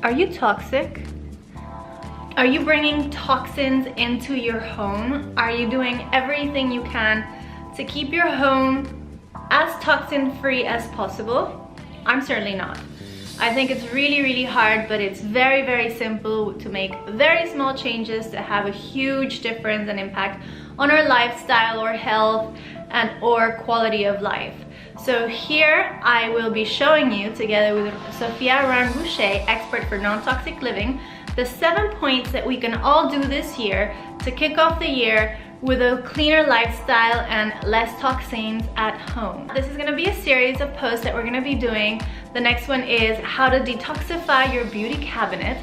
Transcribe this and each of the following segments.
Are you toxic? Are you bringing toxins into your home? Are you doing everything you can to keep your home as toxin-free as possible? I'm certainly not. I think it's really hard, but it's very simple to make very small changes to have a huge difference and impact on our lifestyle or health and or quality of life. So here I will be showing you, together with Sophia Ruan Gushée, expert for non-toxic living, the 7 points that we can all do this year to kick off the year with a cleaner lifestyle and less toxins at home. This is going to be a series of posts that we're going to be doing. The next one is how to detoxify your beauty cabinet.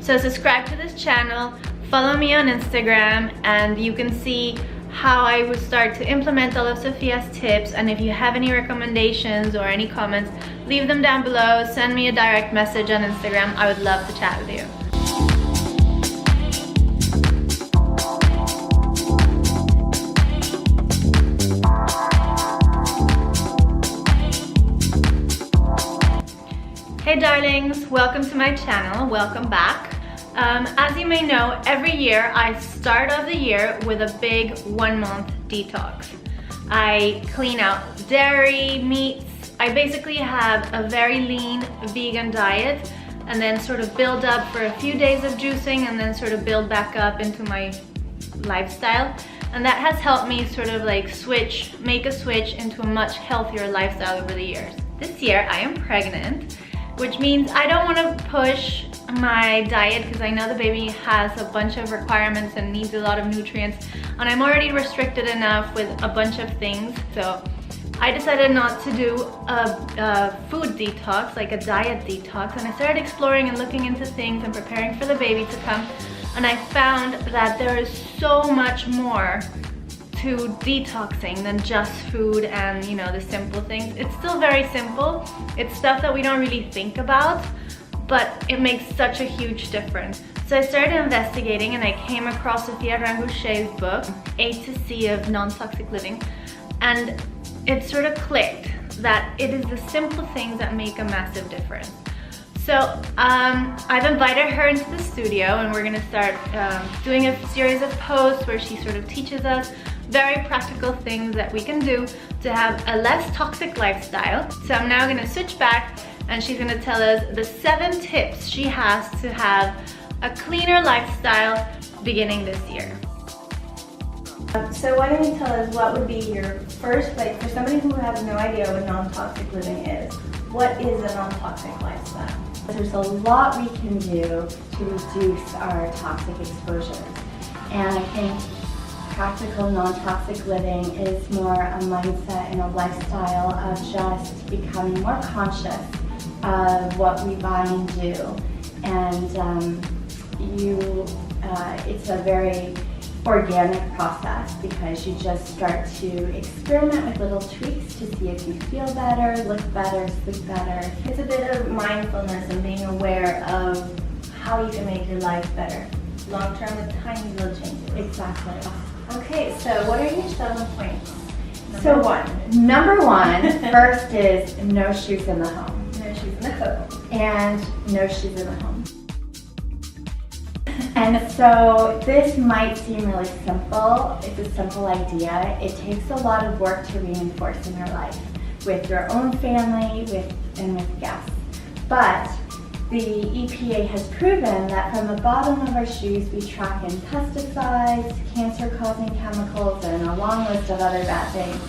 So subscribe to this channel, follow me on Instagram, and you can see how I would start to implement all of Sophia's tips. And if you have any recommendations or any comments, leave them down below. Send me a direct message on Instagram. I would love to chat with you. Hey darlings, welcome to my channel, welcome back. As you may know, every year I start off the year with a big 1 month detox. I clean out dairy, meats. I basically have a very lean vegan diet and then sort of build up for a few days of juicing and then sort of build back up into my lifestyle. And that has helped me sort of like make a switch into a much healthier lifestyle over the years. This year I am pregnant, which means I don't want to push my diet because I know the baby has a bunch of requirements and needs a lot of nutrients, and I'm already restricted enough with a bunch of things. So I decided not to do a food detox, like a diet detox, and I started exploring and looking into things and preparing for the baby to come, and I found that there is so much more to detoxing than just food and, you know, the simple things. It's still very simple. It's stuff that we don't really think about, but it makes such a huge difference. So I started investigating and I came across Sophia Ruan Gushée's book, A to C of Non-Toxic Living, and it sort of clicked that it is the simple things that make a massive difference. So I've invited her into the studio and we're gonna start doing a series of posts where she sort of teaches us very practical things that we can do to have a less toxic lifestyle. So I'm now gonna switch back and she's gonna tell us the 7 tips she has to have a cleaner lifestyle beginning this year. So why don't you tell us what would be your first, like for somebody who has no idea what non-toxic living is, what is a non-toxic lifestyle? There's a lot we can do to reduce our toxic exposures, and I think practical non-toxic living is more a mindset and a lifestyle of just becoming more conscious of what we buy and do. And it's a very organic process because you just start to experiment with little tweaks to see if you feel better, look better, sleep better. It's a bit of mindfulness and being aware of how you can make your life better long term with tiny little changes. Exactly. Okay, so what are your 7 points? Number one, first is no shoes in the home. No shoes in the home. And no shoes in the home. And so this might seem really simple. It's a simple idea. It takes a lot of work to reinforce in your life with your own family and with guests. But the EPA has proven that from the bottom of our shoes we track in pesticides, cancer-causing chemicals, and a long list of other bad things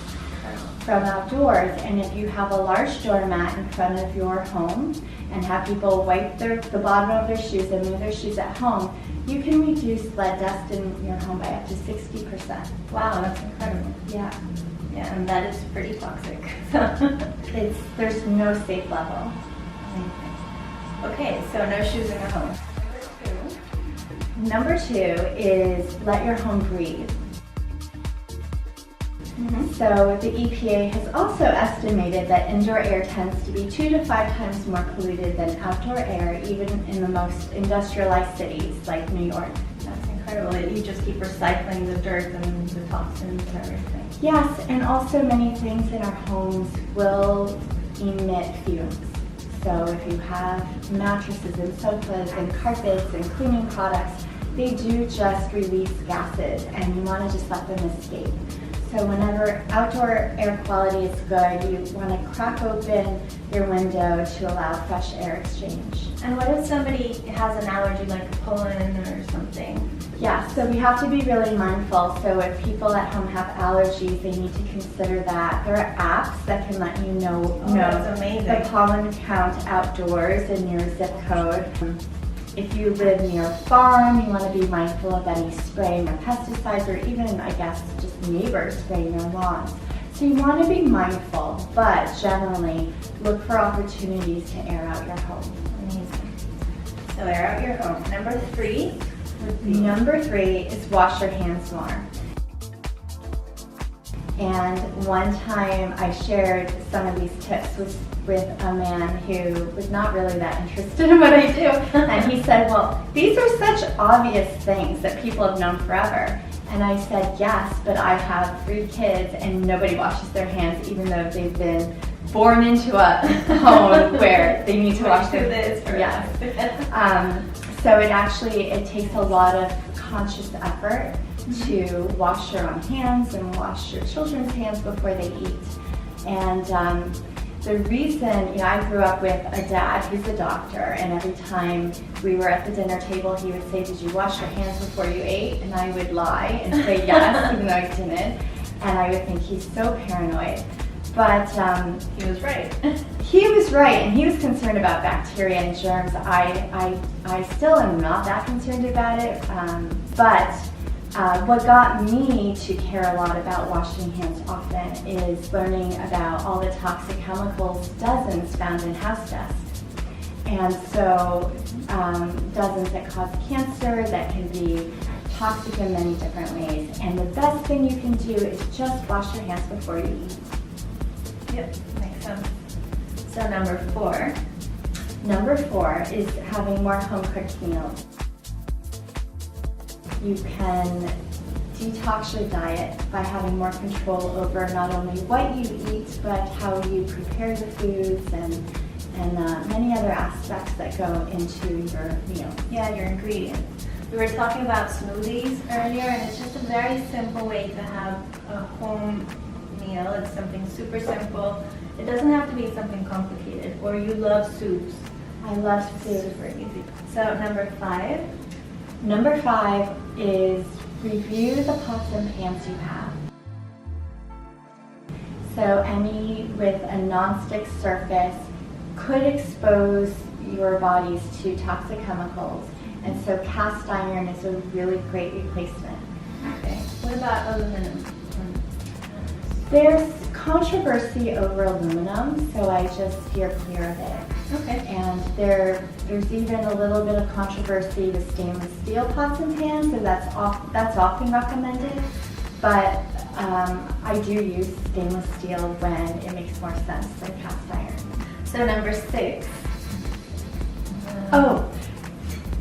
from outdoors. And if you have a large doormat in front of your home and have people wipe the bottom of their shoes and move their shoes at home, you can reduce lead dust in your home by up to 60%. Wow, that's incredible. Yeah. Yeah, and that is pretty toxic. There's no safe level. Okay, so no shoes in your home. Number two is let your home breathe. So the EPA has also estimated that indoor air tends to be 2 to 5 times more polluted than outdoor air, even in the most industrialized cities like New York. That's incredible that you just keep recycling the dirt and the toxins and everything. Yes, and also many things in our homes will emit fumes. So if you have mattresses and sofas and carpets and cleaning products, they do just release gases, and you want to just let them escape. So whenever outdoor air quality is good, you want to crack open your window to allow fresh air exchange. And what if somebody has an allergy like pollen or something? Yeah, so we have to be really mindful. So if people at home have allergies, they need to consider that. There are apps that can let you know, that's amazing. the pollen count outdoors in your zip code. If you live near a farm, you want to be mindful of any spraying of pesticides, or even, I guess, just neighbors spraying their lawns. So you want to be mindful, but generally look for opportunities to air out your home. Amazing. So air out your home. Number 3 would be... Number 3 is wash your hands more. And one time I shared some of these tips with a man who was not really that interested in what I do. And he said, well, these are such obvious things that people have known forever. And I said, yes, but I have 3 kids and nobody washes their hands, even though they've been born into a home where they need to wash their hands. Yes. So it takes a lot of conscious effort to wash your own hands and wash your children's hands before they eat. And the reason, I grew up with a dad who's a doctor, and every time we were at the dinner table, he would say, did you wash your hands before you ate? And I would lie and say yes, even though I didn't. And I would think he's so paranoid. But he was right. He was right, and he was concerned about bacteria and germs. I still am not that concerned about it, but what got me to care a lot about washing hands often is learning about all the toxic chemicals, dozens found in house dust. And so dozens that cause cancer, that can be toxic in many different ways. And the best thing you can do is just wash your hands before you eat. Yep, makes sense. So number 4. Number 4 is having more home-cooked meals. You can detox your diet by having more control over not only what you eat, but how you prepare the foods and many other aspects that go into your meal. Yeah, your ingredients. We were talking about smoothies earlier, and it's just a very simple way to have a home meal. It's something super simple. It doesn't have to be something complicated. Or you love soups. I love soup. Super easy. So number 5. Number 5 is review the pots and pans you have. So any with a non-stick surface could expose your bodies to toxic chemicals, and so cast iron is a really great replacement. Okay. What about aluminum? There's controversy over aluminum, so I just steer clear of it. Okay. And there's even a little bit of controversy with stainless steel pots and pans, so that's often recommended. But I do use stainless steel when it makes more sense than cast iron. So number 6.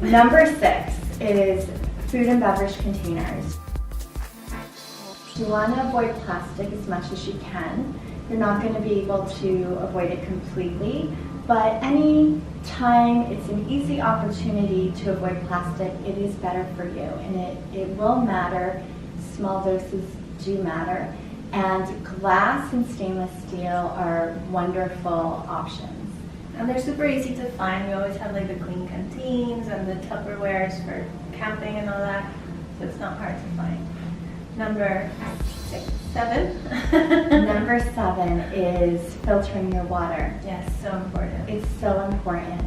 Number 6 is food and beverage containers. You want to avoid plastic as much as you can. You're not going to be able to avoid it completely, but any time it's an easy opportunity to avoid plastic, it is better for you, and it will matter. Small doses do matter, and glass and stainless steel are wonderful options. And they're super easy to find. We always have like the clean canteens and the Tupperwares for camping and all that, so it's not hard to find. Number 7. Number 7 is filtering your water. Yes, so important. It's so important.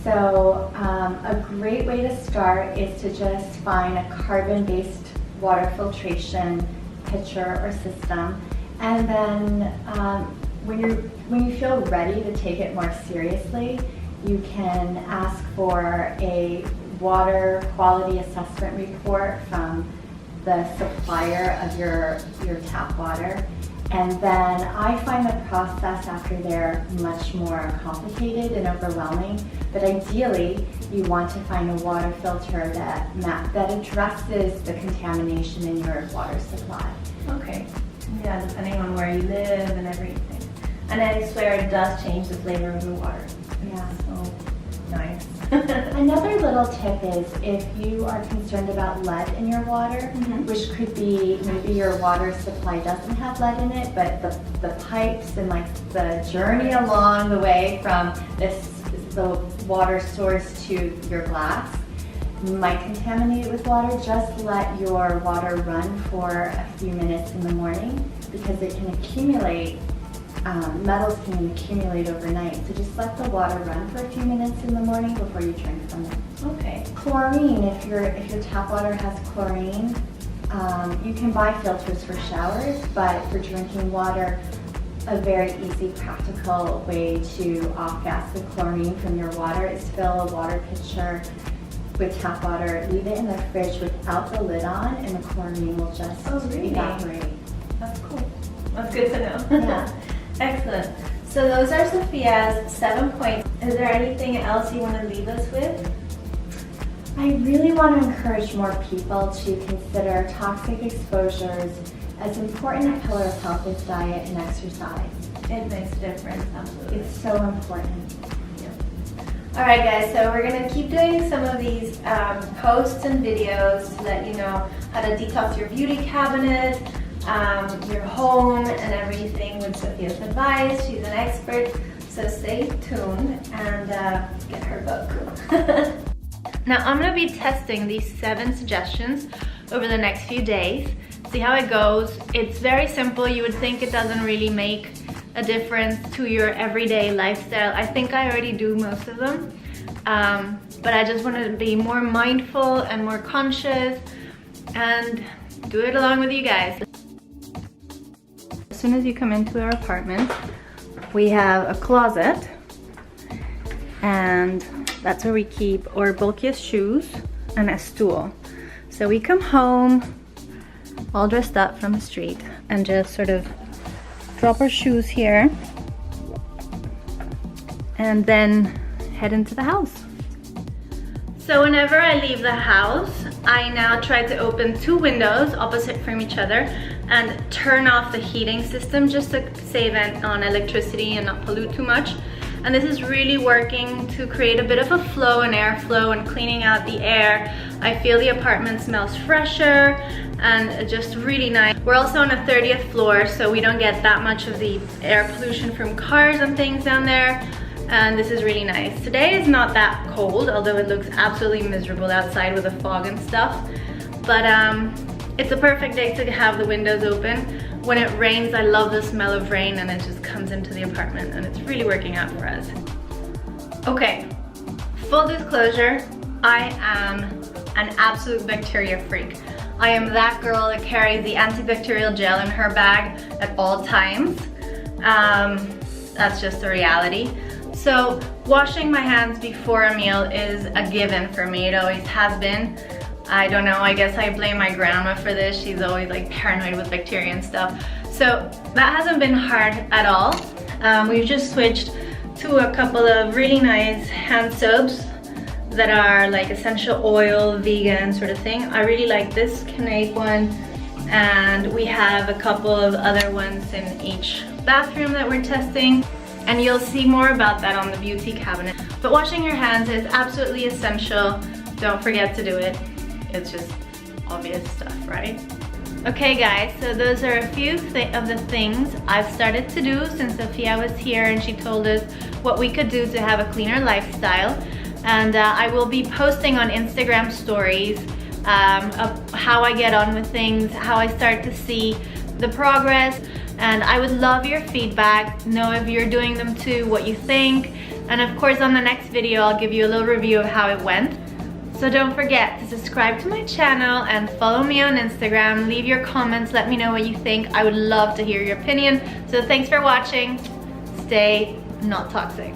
So a great way to start is to just find a carbon-based water filtration pitcher or system, and then when you feel ready to take it more seriously, you can ask for a water quality assessment report from the supplier of your tap water. And then I find the process after there much more complicated and overwhelming, but ideally you want to find a water filter that addresses the contamination in your water supply. Okay. Yeah, depending on where you live and everything. And I swear it does change the flavor of the water. Yeah. So nice. Another little tip is if you are concerned about lead in your water, which could be maybe your water supply doesn't have lead in it, but the pipes and like the journey along the way from the water source to your glass might contaminate it with water. Just let your water run for a few minutes in the morning because it can accumulate. Metals can accumulate overnight, so just let the water run for a few minutes in the morning before you drink from it. Okay. Chlorine, if your tap water has chlorine, you can buy filters for showers, but for drinking water, a very easy, practical way to off-gas the chlorine from your water is fill a water pitcher with tap water, leave it in the fridge without the lid on, and the chlorine will just evaporate. That's cool. That's good to know. Yeah. Excellent. So those are Sophia's 7 points. Is there anything else you want to leave us with? I really want to encourage more people to consider toxic exposures as important a pillar of health as diet and exercise. It makes a difference, absolutely. It's so important. All right, guys, so we're going to keep doing some of these posts and videos to let you know how to detox your beauty cabinet, your home, and everything with Sophia's advice. She's an expert, so stay tuned and get her book. Now I'm going to be testing these 7 suggestions over the next few days, see how it goes. It's very simple. You would think it doesn't really make a difference to your everyday lifestyle. I think I already do most of them, but I just want to be more mindful and more conscious and do it along with you guys. As soon as you come into our apartment, we have a closet, and that's where we keep our bulkiest shoes and a stool. So we come home all dressed up from the street and just sort of drop our shoes here and then head into the house. So whenever I leave the house, I now try to open 2 windows opposite from each other and turn off the heating system just to save on electricity and not pollute too much. And this is really working to create a bit of a flow and airflow and cleaning out the air. I feel the apartment smells fresher and just really nice. We're also on a 30th floor, so we don't get that much of the air pollution from cars and things down there. And this is really nice. Today is not that cold, although it looks absolutely miserable outside with the fog and stuff. But it's a perfect day to have the windows open. When it rains, I love the smell of rain and it just comes into the apartment and it's really working out for us. Okay, full disclosure, I am an absolute bacteria freak. I am that girl that carries the antibacterial gel in her bag at all times. That's just the reality. So washing my hands before a meal is a given for me. It always has been. I don't know, I guess I blame my grandma for this. She's always like paranoid with bacteria and stuff. So that hasn't been hard at all. We've just switched to a couple of really nice hand soaps that are like essential oil, vegan sort of thing. I really like this Canadian one, and we have a couple of other ones in each bathroom that we're testing. And you'll see more about that on the beauty cabinet. But washing your hands is absolutely essential. Don't forget to do it. It's just obvious stuff, right? Okay guys, so those are a few of the things I've started to do since Sophia was here and she told us what we could do to have a cleaner lifestyle. And I will be posting on Instagram stories of how I get on with things, how I start to see the progress. And I would love your feedback, know if you're doing them too, what you think. And of course on the next video I'll give you a little review of how it went. So don't forget to subscribe to my channel and follow me on Instagram. Leave your comments, let me know what you think. I would love to hear your opinion. So thanks for watching. Stay not toxic.